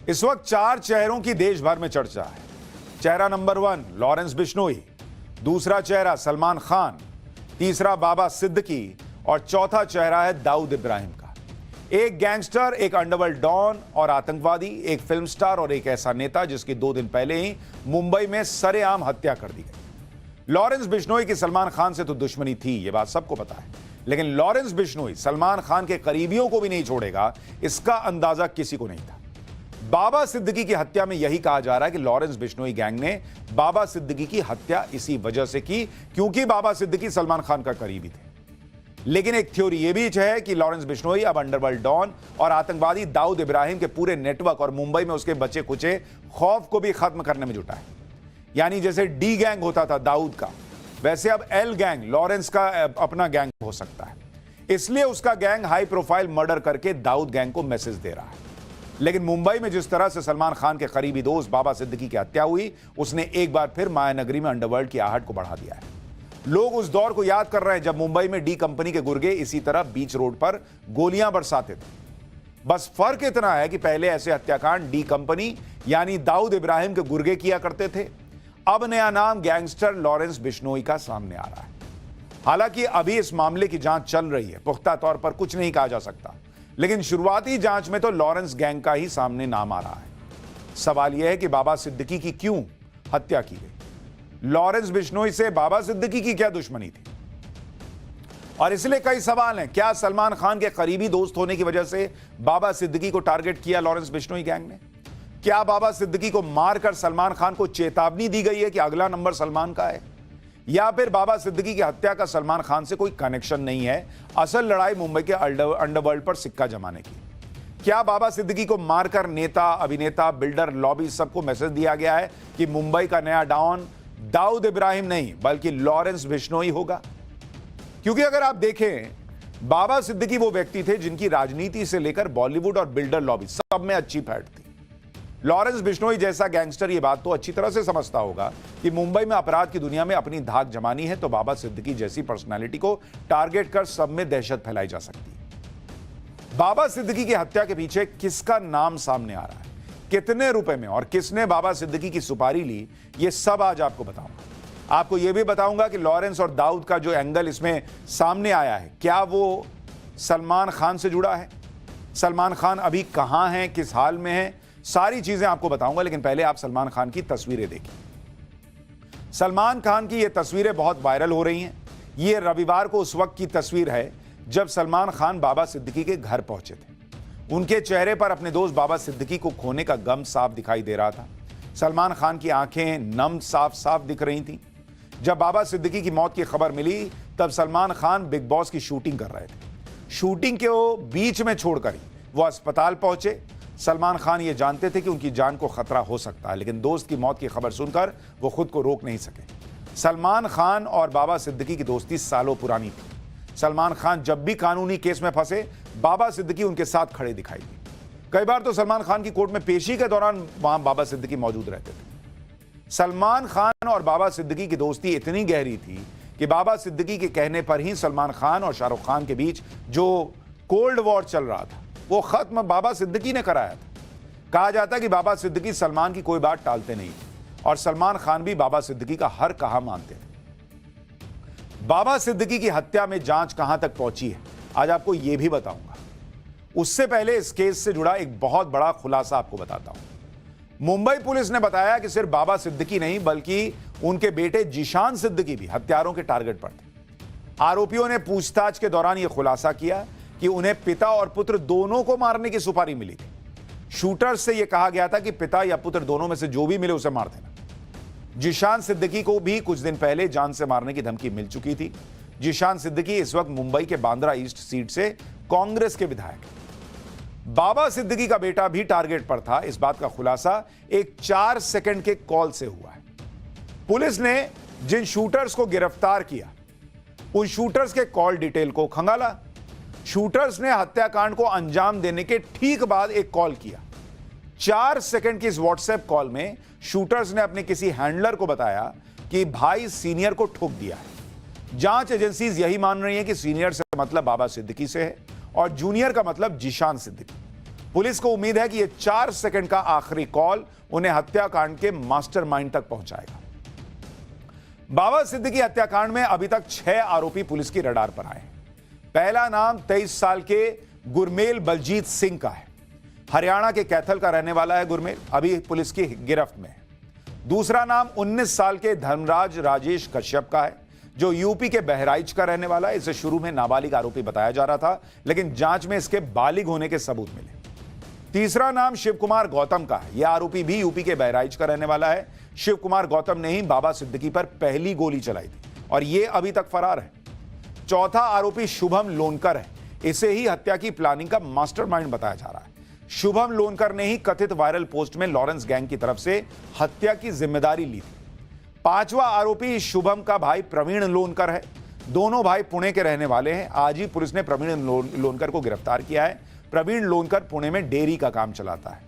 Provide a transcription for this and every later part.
इस वक्त चार चेहरों की देश भर में चर्चा है। चेहरा नंबर 1 लॉरेंस बिश्नोई, दूसरा चेहरा सलमान खान, तीसरा बाबा सिद्दीकी और चौथा चेहरा है दाऊद इब्राहिम का। एक गैंगस्टर, एक अंडरवर्ल्ड डॉन और आतंकवादी, एक फिल्म स्टार और एक ऐसा नेता जिसकी 2 दिन पहले ही मुंबई में सरेआम हत्या कर दी गई। लॉरेंस बिश्नोई की सलमान खान से तो दुश्मनी थी, यह बात सबको पता है, लेकिन लॉरेंस बिश्नोई सलमान खान के करीबियों को भी नहीं छोड़ेगा, इसका अंदाजा किसी को नहीं था। बाबा सिद्दीकी की हत्या में यही कहा जा रहा है कि लॉरेंस बिश्नोई गैंग ने बाबा सिद्दीकी की हत्या इसी वजह से की क्योंकि बाबा सिद्दीकी सलमान खान का करीबी थे। लेकिन एक थ्योरी यह भी है कि लॉरेंस बिश्नोई अब अंडरवर्ल्ड डॉन और आतंकवादी दाऊद इब्राहिम के पूरे नेटवर्क और मुंबई में उसके बचे कुचे खौफ को भी खत्म करने में जुटा है। यानी जैसे डी गैंग होता था दाऊद का, वैसे अब एल गैंग लॉरेंस का अपना गैंग हो सकता है। इसलिए उसका गैंग हाई प्रोफाइल मर्डर करके दाऊद गैंग को मैसेज दे रहा है। लेकिन मुंबई में जिस तरह से सलमान खान के करीबी दोस्त बाबा सिद्दीकी की हत्या हुई, उसने एक बार फिर मायानगरी में अंडरवर्ल्ड की आहट को बढ़ा दिया है। लोग उस दौर को याद कर रहे हैं जब मुंबई में डी कंपनी के गुर्गे इसी तरह बीच रोड पर गोलियां बरसाते थे। बस फर्क इतना है कि पहले ऐसे हत्याकांड डी कंपनी यानी दाऊद इब्राहिम के गुर्गे किया करते थे। अब नया नाम गैंगस्टर लॉरेंस बिश्नोई का सामने आ रहा है। हालांकि अभी इस मामले की जांच चल रही है, पुख्ता तौर पर कुछ नहीं कहा जा सकता, लेकिन शुरुआती जांच में तो लॉरेंस गैंग का ही सामने नाम आ रहा है। सवाल यह है कि बाबा सिद्दीकी की क्यों हत्या की गई? लॉरेंस बिश्नोई से बाबा सिद्दीकी की क्या दुश्मनी थी? और इसलिए कई सवाल हैं। क्या सलमान खान के करीबी दोस्त होने की वजह से बाबा सिद्दीकी को टारगेट किया लॉरेंस बिश्नोई गैंग ने? क्या बाबा सिद्दीकी को मारकर सलमान खान को चेतावनी दी गई है कि अगला नंबर सलमान का है? या फिर बाबा सिद्दीकी की हत्या का सलमान खान से कोई कनेक्शन नहीं है, असल लड़ाई मुंबई के अंडरवर्ल्ड पर सिक्का जमाने की? क्या बाबा सिद्दीकी को मारकर नेता, अभिनेता, बिल्डर, लॉबी सबको मैसेज दिया गया है कि मुंबई का नया डॉन दाऊद इब्राहिम नहीं बल्कि लॉरेंस बिश्नोई होगा? क्योंकि अगर आप देखें, बाबा सिद्दीकी वो व्यक्ति थे जिनकी राजनीति से लेकर बॉलीवुड और बिल्डर लॉबी सब में अच्छी फैट थी। लॉरेंस बिश्नोई जैसा गैंगस्टर ये बात तो अच्छी तरह से समझता होगा कि मुंबई में अपराध की दुनिया में अपनी धाक जमानी है तो बाबा सिद्दीकी जैसी पर्सनालिटी को टारगेट कर सब में दहशत फैलाई जा सकती है। बाबा सिद्दीकी की हत्या के पीछे किसका नाम सामने आ रहा है, कितने रुपए में और किसने बाबा सिद्दीकी की सुपारी ली, ये सब आज आपको बताऊंगा। आपको यह भी बताऊंगा कि लॉरेंस और दाऊद का जो एंगल इसमें सामने आया है, क्या वो सलमान खान से जुड़ा है? सलमान खान अभी कहां हैं, किस हाल में हैं? सारी चीजें आपको बताऊंगा, लेकिन पहले आप सलमान खान की तस्वीरें देखिए। सलमान खान की ये तस्वीरें बहुत वायरल हो रही हैं। ये रविवार को उस वक्त की तस्वीर है जब सलमान खान बाबा सिद्दीकी के घर पहुंचे थे। उनके चेहरे पर अपने दोस्त बाबा सिद्दीकी को खोने का गम साफ दिखाई दे रहा था। सलमान खान की आंखें नम साफ साफ दिख रही थीं। जब बाबा सिद्दीकी की मौत की खबर मिली तब सलमान खान बिग बॉस की शूटिंग कर रहे थे। शूटिंग के वो बीच में छोड़कर ही वो अस्पताल पहुंचे। सलमान खान ये जानते थे कि उनकी जान को खतरा हो सकता है, लेकिन दोस्त की मौत की खबर सुनकर वो खुद को रोक नहीं सके। सलमान खान और बाबा सिद्दीकी की दोस्ती सालों पुरानी थी। सलमान खान जब भी कानूनी केस में फंसे, बाबा सिद्दीकी उनके साथ खड़े दिखाई दिए। कई बार तो सलमान खान की कोर्ट में पेशी के दौरान वहां बाबा सिद्दीकी मौजूद रहते थे। सलमान खान और बाबा सिद्दीकी की दोस्ती इतनी गहरी थी कि बाबा सिद्दीकी के कहने पर ही सलमान खान और शाहरुख खान के बीच जो कोल्ड वॉर चल रहा था वो खत्म बाबा सिद्दीकी ने कराया था। कहा जाता है कि बाबा सिद्दीकी सलमान की कोई बात टालते नहीं और सलमान खान भी बाबा सिद्दीकी का हर कहा मानते थे। बाबा सिद्दीकी की हत्या में जांच कहां तक पहुंची है, आज आपको यह भी बताऊंगा। उससे पहले इस केस से जुड़ा एक बहुत बड़ा खुलासा आपको बताता हूं। मुंबई पुलिस ने बताया कि सिर्फ बाबा सिद्दीकी नहीं बल्कि उनके बेटे जीशान सिद्दीकी भी हत्यारों के टारगेट पर थे। आरोपियों ने पूछताछ के दौरान यह खुलासा किया कि उन्हें पिता और पुत्र दोनों को मारने की सुपारी मिली थी। शूटर्स से यह कहा गया था कि पिता या पुत्र दोनों में से जो भी मिले उसे मार देना। जीशान सिद्दीकी को भी कुछ दिन पहले जान से मारने की धमकी मिल चुकी थी। जीशान सिद्दीकी इस वक्त मुंबई के बांद्रा ईस्ट सीट से कांग्रेस के विधायक हैं। बाबा सिद्दीकी का बेटा भी टारगेट पर था। इस बात का खुलासा एक 4 सेकंड के कॉल से हुआ है। पुलिस ने जिन शूटर्स को गिरफ्तार किया उन शूटर्स के कॉल डिटेल को खंगाला। शूटर्स ने हत्याकांड को अंजाम देने के ठीक बाद एक कॉल किया। 4 सेकंड की इस व्हाट्सएप कॉल में शूटर्स ने अपने किसी हैंडलर को बताया कि भाई सीनियर को ठोक दिया है। जांच एजेंसीज यही मान रही हैं कि सीनियर से मतलब बाबा सिद्दीकी से है और जूनियर का मतलब जीशान सिद्दीकी। पुलिस को उम्मीद है कि यह 4 सेकंड का आखिरी कॉल उन्हें हत्याकांड के मास्टरमाइंड तक पहुंचाएगा। बाबा सिद्दीकी हत्याकांड में अभी तक 6 आरोपी पुलिस की रडार पर आए हैं। पहला नाम 23 साल के गुरमेल बलजीत सिंह का है। हरियाणा के कैथल का रहने वाला है गुरमेल, अभी पुलिस की गिरफ्त में है। दूसरा नाम 19 साल के धर्मराज राजेश कश्यप का है, जो यूपी के बहराइच का रहने वाला है। इसे शुरू में नाबालिग आरोपी बताया जा रहा था, लेकिन जांच में इसके बालिग होने के सबूत मिले। तीसरा नाम शिव कुमार गौतम का है। यह आरोपी भी यूपी के बहराइच का रहने वाला है। शिव कुमार गौतम ने ही बाबा सिद्दीकी पर पहली गोली चलाई थी और यह अभी तक फरार है। चौथा आरोपी शुभम लोनकर है। इसे ही हत्या की प्लानिंग का मास्टरमाइंड बताया जा रहा है। शुभम लोनकर ने ही कथित वायरल पोस्ट में लॉरेंस गैंग की तरफ से हत्या की जिम्मेदारी ली थी। पांचवा आरोपी शुभम का भाई प्रवीण लोनकर है। दोनों भाई पुणे के रहने वाले हैं। आज ही पुलिस ने प्रवीण लोनकर को गिरफ्तार किया है। प्रवीण लोनकर पुणे में डेयरी का काम चलाता है।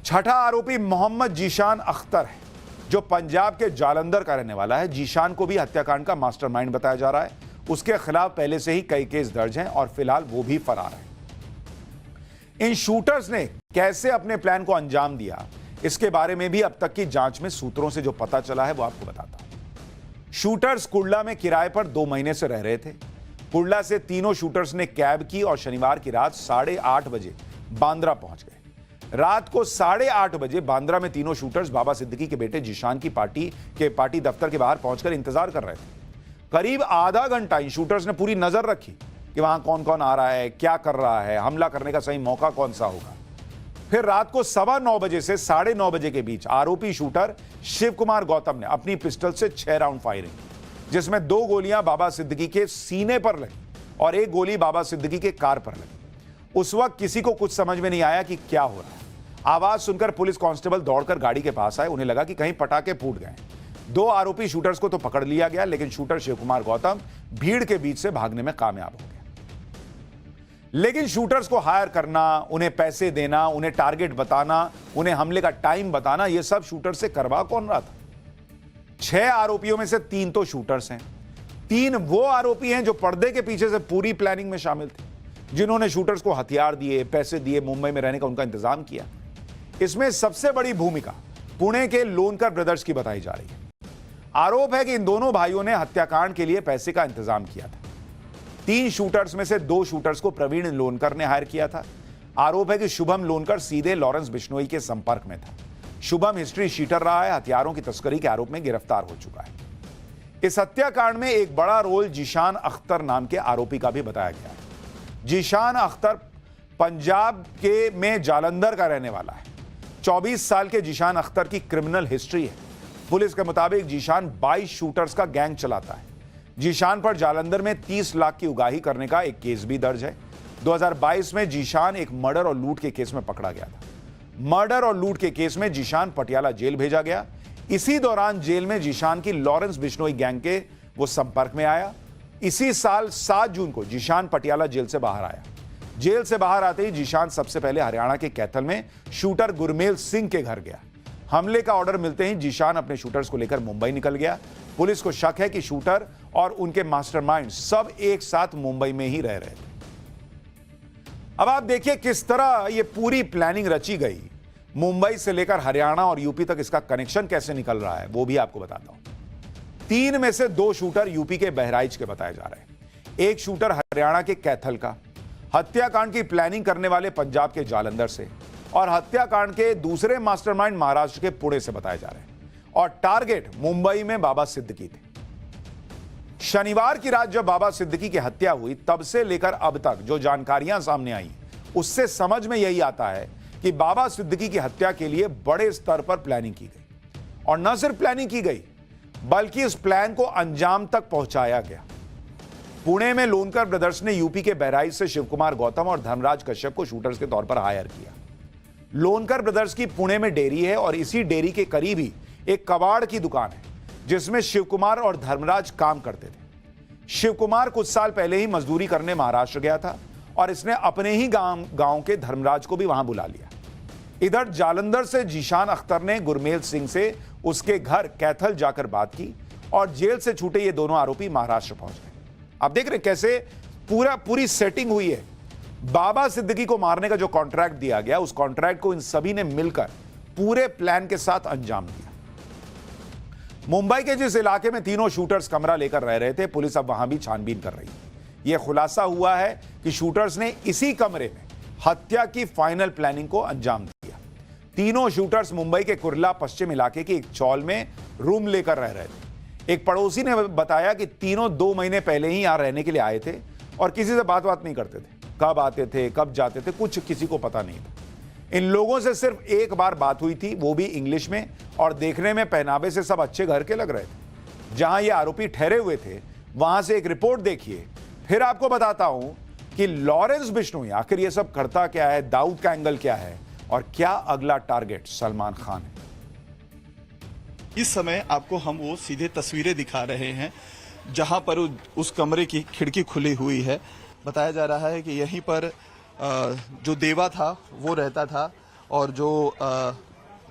छठा आरोपी मोहम्मद जीशान अख्तर है, जो पंजाब के जालंधर का रहने वाला है। जीशान को भी हत्याकांड का मास्टरमाइंड बताया जा रहा है। उसके खिलाफ पहले से ही कई केस दर्ज हैं और फिलहाल वो भी फरार है। इन शूटर्स ने कैसे अपने प्लान को अंजाम दिया, इसके बारे में भी अब तक की जांच में सूत्रों से जो पता चला है वो आपको बताता हूं। शूटर्स कुर्ला में किराए पर 2 महीने से रह रहे थे। कुर्ला से तीनों शूटर्स ने कैब की और शनिवार की रात 8:30 बजे बांद्रा पहुंच गए। रात को 8:30 बजे बांद्रा में तीनों शूटर्स बाबा सिद्दीकी के बेटे जीशान की पार्टी दफ्तर के बाहर पहुंचकर इंतजार कर रहे थे। करीब आधा घंटा इन शूटर्स ने पूरी नजर रखी कि वहां कौन कौन आ रहा है, क्या कर रहा है, हमला करने का सही मौका कौन सा होगा। फिर रात को 9:15 बजे से 9:30 बजे के बीच आरोपी शूटर शिव कुमार गौतम ने अपनी पिस्टल से 6 राउंड फायरिंग की, जिसमें 2 गोलियां बाबा सिद्दीकी के सीने पर लगी और 1 गोली बाबा सिद्दीकी के कार पर लगी। उस वक्त किसी को कुछ समझ में नहीं आया कि क्या हो रहा है। आवाज सुनकर पुलिस कांस्टेबल दौड़कर गाड़ी के पास आए। उन्हें लगा कि कहीं पटाखे फूट गए। 2 आरोपी शूटर्स को तो पकड़ लिया गया, लेकिन शूटर शिव कुमार गौतम भीड़ के बीच से भागने में कामयाब हो गया। लेकिन शूटर्स को हायर करना, उन्हें पैसे देना, उन्हें टारगेट बताना, उन्हें हमले का टाइम बताना, यह सब शूटर से करवा कौन रहा था? 6 आरोपियों में से 3 तो शूटर्स हैं। 3 वो आरोपी हैं जो पर्दे के पीछे से पूरी प्लानिंग में शामिल थे, जिन्होंने शूटर्स को हथियार दिए, पैसे दिए, मुंबई में रहने का उनका इंतजाम किया। इसमें सबसे बड़ी भूमिका पुणे के लोनकर ब्रदर्स की बताई जा रही है। आरोप है कि इन दोनों भाइयों ने हत्याकांड के लिए पैसे का इंतजाम किया था। 3 शूटर्स में से 2 शूटर्स को प्रवीण लोनकर ने हायर किया था। आरोप है कि शुभम लोनकर सीधे लॉरेंस बिश्नोई के संपर्क में था। शुभम हिस्ट्री शीटर रहा है, हथियारों की तस्करी के आरोप में गिरफ्तार हो चुका है। इस हत्याकांड में एक बड़ा रोल जीशान अख्तर नाम के आरोपी का भी बताया गया है। जीशान अख्तर पंजाब के में जालंधर का रहने वाला है। 24 साल के जीशान अख्तर की क्रिमिनल हिस्ट्री है। पुलिस के मुताबिक जीशान 22 शूटर्स का गैंग चलाता है। जीशान पर जालंधर में 30 लाख की उगाही करने का एक केस भी दर्ज है। 2022 में जीशान एक मर्डर और लूट के केस में पकड़ा गया था। मर्डर और लूट के केस में जीशान पटियाला जेल भेजा गया। इसी दौरान जेल में जीशान की लॉरेंस बिश्नोई गैंग के वो संपर्क में आया। इसी साल 7 जून को जीशान पटियाला जेल से बाहर आया। जेल से बाहर आते ही जीशान सबसे पहले हरियाणा के कैथल में शूटर गुरमेल सिंह के घर गया। हमले का ऑर्डर मिलते ही जीशान अपने शूटर्स को लेकर मुंबई निकल गया। पुलिस को शक है कि शूटर और उनके मास्टरमाइंड सब एक साथ मुंबई में ही रह रहे थे। अब आप देखिए किस तरह यह पूरी प्लानिंग रची गई। मुंबई से लेकर हरियाणा और यूपी तक इसका कनेक्शन कैसे निकल रहा है वो भी आपको बताता हूं। 3 में से 2 शूटर यूपी के बहराइच के बताए जा रहे हैं। एक शूटर हरियाणा के कैथल का। हत्याकांड की प्लानिंग करने वाले पंजाब के जालंधर से और हत्याकांड के दूसरे मास्टरमाइंड महाराष्ट्र के पुणे से बताए जा रहे हैं और टारगेट मुंबई में बाबा सिद्दीकी थे। शनिवार की रात जब बाबा सिद्दीकी की हत्या हुई तब से लेकर अब तक जो जानकारियां सामने आई उससे समझ में यही आता है कि बाबा सिद्दीकी की हत्या के लिए बड़े स्तर पर प्लानिंग की गई और न सिर्फ प्लानिंग की गई बल्कि इस प्लान को अंजाम तक पहुंचाया गया। पुणे में लोनकर ब्रदर्स ने यूपी के बहराइच से शिवकुमार गौतम और धर्मराज कश्यप को शूटर्स के तौर पर हायर किया। लोनकर ब्रदर्स की पुणे में डेयरी है और इसी डेयरी के करीब ही एक कबाड़ की दुकान है जिसमें शिवकुमार और धर्मराज काम करते थे। शिवकुमार कुछ साल पहले ही मजदूरी करने महाराष्ट्र गया था और इसने अपने ही गांव के धर्मराज को भी वहां बुला लिया। इधर जालंधर से जीशान अख्तर ने गुरमेल सिंह से उसके घर कैथल जाकर बात की और जेल से छूटे ये दोनों आरोपी महाराष्ट्र पहुंच गए। आप देख रहे कैसे पूरी सेटिंग हुई है। बाबा सिद्दीकी को मारने का जो कॉन्ट्रैक्ट दिया गया, उस कॉन्ट्रैक्ट को इन सभी ने मिलकर पूरे प्लान के साथ अंजाम दिया। मुंबई के जिस इलाके में तीनों शूटर्स कमरा लेकर रह रहे थे, पुलिस अब वहां भी छानबीन कर रही है। यह खुलासा हुआ है कि शूटर्स ने इसी कमरे में हत्या की फाइनल प्लानिंग को अंजाम दिया। तीनों शूटर्स मुंबई के कुर्ला पश्चिम इलाके के एक चौल में रूम लेकर रह रहे थे। एक पड़ोसी ने बताया कि तीनों 2 महीने पहले ही यहां रहने के लिए आए थे और किसी से बात नहीं करते थे। कब आते थे, कब जाते थे, कुछ किसी को पता नहीं था। इन लोगों से सिर्फ एक बार बात हुई थी, वो भी इंग्लिश में, और देखने में पहनावे से सब अच्छे घर के लग रहे थे। जहां ये आरोपी ठहरे हुए थे, वहां से एक रिपोर्ट देखिए, फिर आपको बताता हूं कि लॉरेंस बिश्नोई आखिर ये सब करता क्या है, दाऊद का एंगल क्या है और क्या अगला टारगेट सलमान खान है। इस समय आपको हम वो सीधे तस्वीरें दिखा रहे हैं जहां पर उस कमरे की खिड़की खुली हुई है। बताया जा रहा है कि यहीं पर जो देवा था वो रहता था और जो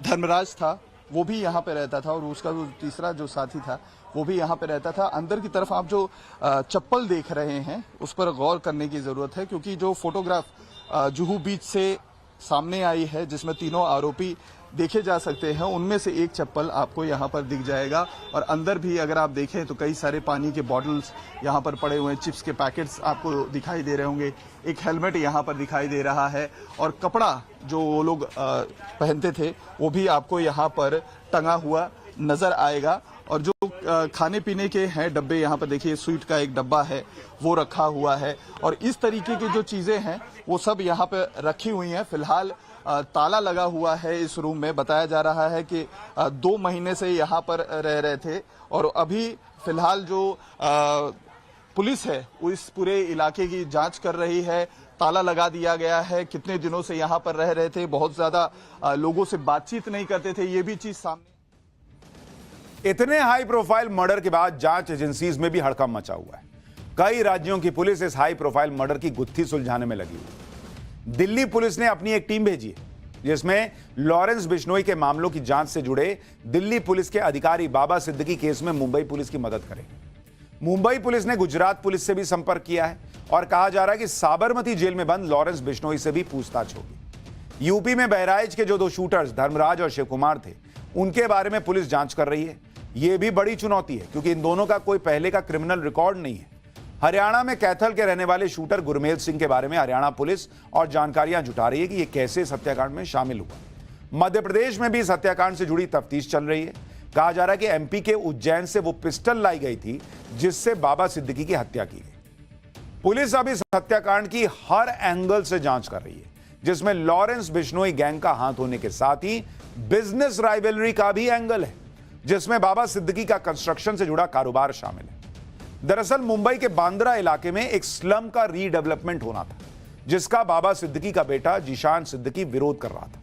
धर्मराज था वो भी यहाँ पे रहता था और उसका जो तीसरा जो साथी था वो भी यहाँ पे रहता था। अंदर की तरफ आप जो चप्पल देख रहे हैं उस पर गौर करने की जरूरत है, क्योंकि जो फोटोग्राफ जुहू बीच से सामने आई है जिसमें तीनों आरोपी देखे जा सकते हैं, उनमें से एक चप्पल आपको यहाँ पर दिख जाएगा। और अंदर भी अगर आप देखें तो कई सारे पानी के बॉटल्स यहाँ पर पड़े हुए हैं, चिप्स के पैकेट्स आपको दिखाई दे रहे होंगे, एक हेलमेट यहाँ पर दिखाई दे रहा है और कपड़ा जो वो लोग पहनते थे वो भी आपको यहाँ पर टंगा हुआ नजर आएगा। और जो खाने पीने के हैं डब्बे, यहाँ पर देखिए स्वीट का एक डब्बा है वो रखा हुआ है और इस तरीके की जो चीजें हैं वो सब यहाँ पे रखी हुई हैं। फिलहाल ताला लगा हुआ है इस रूम में। बताया जा रहा है कि 2 महीने से यहाँ पर रह रहे थे और अभी फिलहाल जो पुलिस है वो इस पूरे इलाके की जांच कर रही है। ताला लगा दिया गया है, कितने दिनों से यहाँ पर रह रहे थे, बहुत ज्यादा लोगों से बातचीत नहीं करते थे, ये भी चीज सामने। इतने हाई प्रोफाइल मर्डर के बाद जांच एजेंसीज में भी हड़कंप मचा हुआ है। कई राज्यों की पुलिस इस हाई प्रोफाइल मर्डर की गुत्थी सुलझाने में लगी हुई। दिल्ली पुलिस ने अपनी एक टीम भेजी है जिसमें लॉरेंस बिश्नोई के मामलों की जांच से जुड़े दिल्ली पुलिस के अधिकारी बाबा सिद्दीकी केस में मुंबई पुलिस की मदद करेंगे। मुंबई पुलिस ने गुजरात पुलिस से भी संपर्क किया है और कहा जा रहा है कि साबरमती जेल में बंद लॉरेंस बिश्नोई से भी पूछताछ होगी। यूपी में बहराइच के जो 2 शूटर्स धर्मराज और शिव कुमार थे, उनके बारे में पुलिस जांच कर रही है। यह भी बड़ी चुनौती है क्योंकि इन दोनों का कोई पहले का क्रिमिनल रिकॉर्ड नहीं है। हरियाणा में कैथल के रहने वाले शूटर गुरमेल सिंह के बारे में हरियाणा पुलिस और जानकारियां जुटा रही है कि यह कैसे इस हत्याकांड में शामिल हुआ। मध्य प्रदेश में भी इस हत्याकांड से जुड़ी तफ्तीश चल रही है। कहा जा रहा है कि एमपी के उज्जैन से वो पिस्टल लाई गई थी जिससे बाबा सिद्दीकी की हत्या की गई। पुलिस अब इस हत्याकांड की हर एंगल से जांच कर रही है, जिसमें लॉरेंस बिश्नोई गैंग का हाथ होने के साथ ही बिजनेस राइवलरी का भी एंगल है, जिसमें बाबा सिद्दीकी का कंस्ट्रक्शन से जुड़ा कारोबार शामिल है। दरअसल मुंबई के बांद्रा इलाके में एक स्लम का रीडेवलपमेंट होना था, जिसका बाबा सिद्दीकी का बेटा जीशान सिद्दीकी विरोध कर रहा था।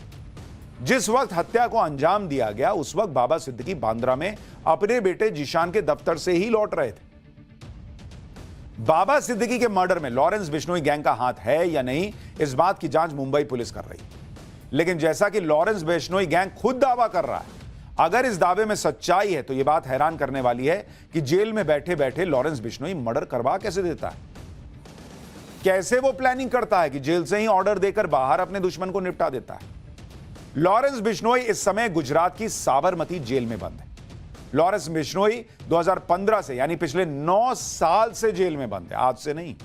जिस वक्त हत्या को अंजाम दिया गया उस वक्त बाबा सिद्दीकी बांद्रा में अपने बेटे जीशान के दफ्तर से ही लौट रहे थे। बाबा सिद्दीकी के मर्डर में लॉरेंस बिश्नोई गैंग का हाथ है या नहीं, इस बात की जांच मुंबई पुलिस कर रही है। लेकिन जैसा कि लॉरेंस बिश्नोई गैंग खुद दावा कर रहा है, अगर इस दावे में सच्चाई है तो यह बात हैरान करने वाली है कि जेल में बैठे बैठे लॉरेंस बिश्नोई मर्डर करवा कैसे देता है। कैसे वो प्लानिंग करता है कि जेल से ही ऑर्डर देकर बाहर अपने दुश्मन को निपटा देता है। लॉरेंस बिश्नोई इस समय गुजरात की साबरमती जेल में बंद है। लॉरेंस बिश्नोई 2015 से यानी पिछले 9 साल से जेल में बंद है, आज से नहीं।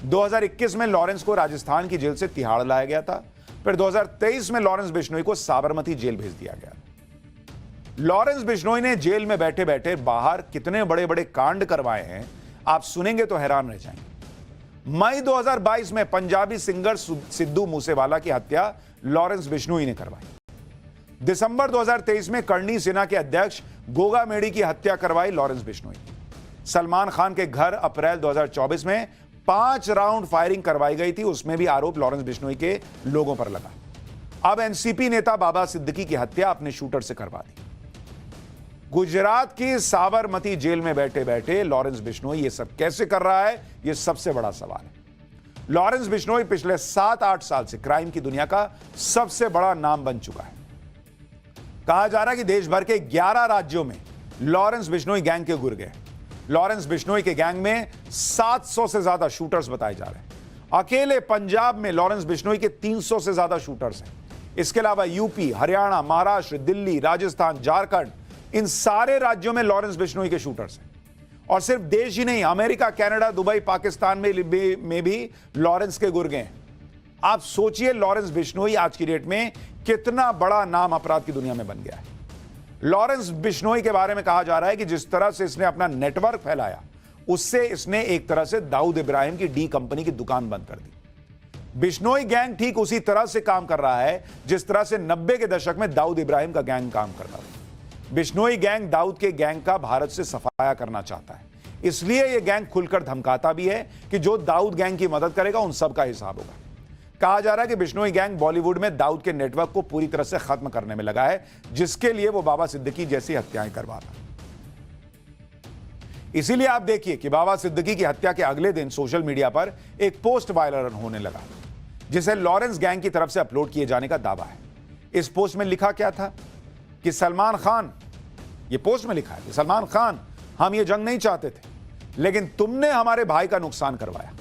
2021 में लॉरेंस को राजस्थान की जेल से तिहाड़ लाया गया था, फिर 2023 में लॉरेंस बिश्नोई को साबरमती जेल भेज दिया गया। लॉरेंस बिश्नोई ने जेल में बैठे बैठे बाहर कितने बड़े बड़े कांड करवाए हैं, आप सुनेंगे तो हैरान रह जाएंगे। मई 2022 में पंजाबी सिंगर सिद्धू मूसेवाला की हत्या लॉरेंस बिश्नोई ने करवाई। दिसंबर 2023 में करणी सेना के अध्यक्ष गोगा मेडी की हत्या करवाई लॉरेंस बिश्नोई। सलमान खान के घर अप्रैल 2024 में 5 राउंड फायरिंग करवाई गई थी, उसमें भी आरोप लॉरेंस बिश्नोई के लोगों पर लगा। अब एनसीपी नेता बाबा सिद्दीकी की हत्या अपने शूटर से करवा दी। गुजरात की साबरमती जेल में बैठे बैठे लॉरेंस बिश्नोई ये सब कैसे कर रहा है, यह सबसे बड़ा सवाल है। लॉरेंस बिश्नोई पिछले 7-8 साल से क्राइम की दुनिया का सबसे बड़ा नाम बन चुका है। कहा जा रहा है कि देश भर के 11 राज्यों में लॉरेंस बिश्नोई गैंग के गुर्गे हैं। लॉरेंस बिश्नोई के गैंग में 700 से ज्यादा शूटर्स बताए जा रहे हैं। अकेले पंजाब में लॉरेंस बिश्नोई के 300 से ज्यादा शूटर्स हैं। इसके अलावा यूपी, हरियाणा, महाराष्ट्र, दिल्ली, राजस्थान, झारखंड, इन सारे राज्यों में लॉरेंस बिश्नोई के शूटर्स हैं। और सिर्फ देश ही नहीं, अमेरिका, कनाडा, दुबई, पाकिस्तान में भी लॉरेंस के गुर्गे हैं। आप सोचिए लॉरेंस बिश्नोई आज की डेट में कितना बड़ा नाम अपराध की दुनिया में बन गया है। लॉरेंस बिश्नोई के बारे में कहा जा रहा है कि जिस तरह से इसने अपना नेटवर्क फैलाया, उससे इसने एक तरह से दाऊद इब्राहिम की डी कंपनी की दुकान बंद कर दी। बिश्नोई गैंग ठीक उसी तरह से काम कर रहा है जिस तरह से 90 के दशक में दाऊद इब्राहिम का गैंग काम करता था। बिश्नोई गैंग दाऊद के गैंग का भारत से सफाया करना चाहता है, इसलिए यह गैंग खुलकर धमकाता भी है कि जो दाऊद गैंग की मदद करेगा उन सब का हिसाब होगा। कहा जा रहा है कि बिश्नोई गैंग बॉलीवुड में दाऊद के नेटवर्क को पूरी तरह से खत्म करने में लगा है, जिसके लिए वो बाबा सिद्दीकी जैसी हत्याएं करवाता। इसीलिए आप देखिए कि बाबा सिद्दीकी की हत्या के अगले दिन सोशल मीडिया पर एक पोस्ट वायरल होने लगा, जिसे लॉरेंस गैंग की तरफ से अपलोड किए जाने का दावा है। इस पोस्ट में लिखा क्या था कि सलमान खान, ये पोस्ट में लिखा है कि सलमान खान, हम ये जंग नहीं चाहते थे, लेकिन तुमने हमारे भाई का नुकसान करवाया।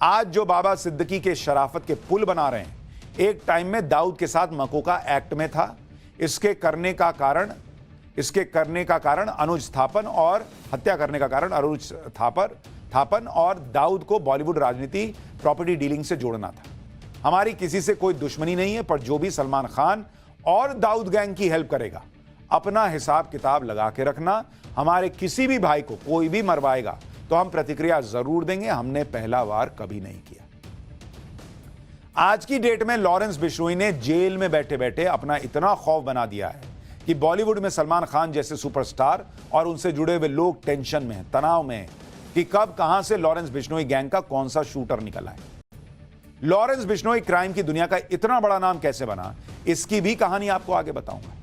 आज जो बाबा सिद्दीकी के शराफत के पुल बना रहे हैं, एक टाइम में दाऊद के साथ मकोका एक्ट में था। इसके करने का कारण अनुज थापन और हत्या करने का कारण अनुज थापन और दाऊद को बॉलीवुड राजनीति, प्रॉपर्टी डीलिंग से जोड़ना था। हमारी किसी से कोई दुश्मनी नहीं है, पर जो भी सलमान खान और दाऊद गैंग की हेल्प करेगा, अपना हिसाब किताब लगा के रखना। हमारे किसी भी भाई को कोई भी मरवाएगा तो हम प्रतिक्रिया जरूर देंगे। हमने पहला वार कभी नहीं किया। आज की डेट में लॉरेंस बिश्नोई ने जेल में बैठे बैठे अपना इतना खौफ बना दिया है कि बॉलीवुड में सलमान खान जैसे सुपरस्टार और उनसे जुड़े हुए लोग टेंशन में हैं, तनाव में हैं कि कब कहां से लॉरेंस बिश्नोई गैंग का कौन सा शूटर निकल आए। लॉरेंस बिश्नोई क्राइम की दुनिया का इतना बड़ा नाम कैसे बना, इसकी भी कहानी आपको आगे बताऊंगा।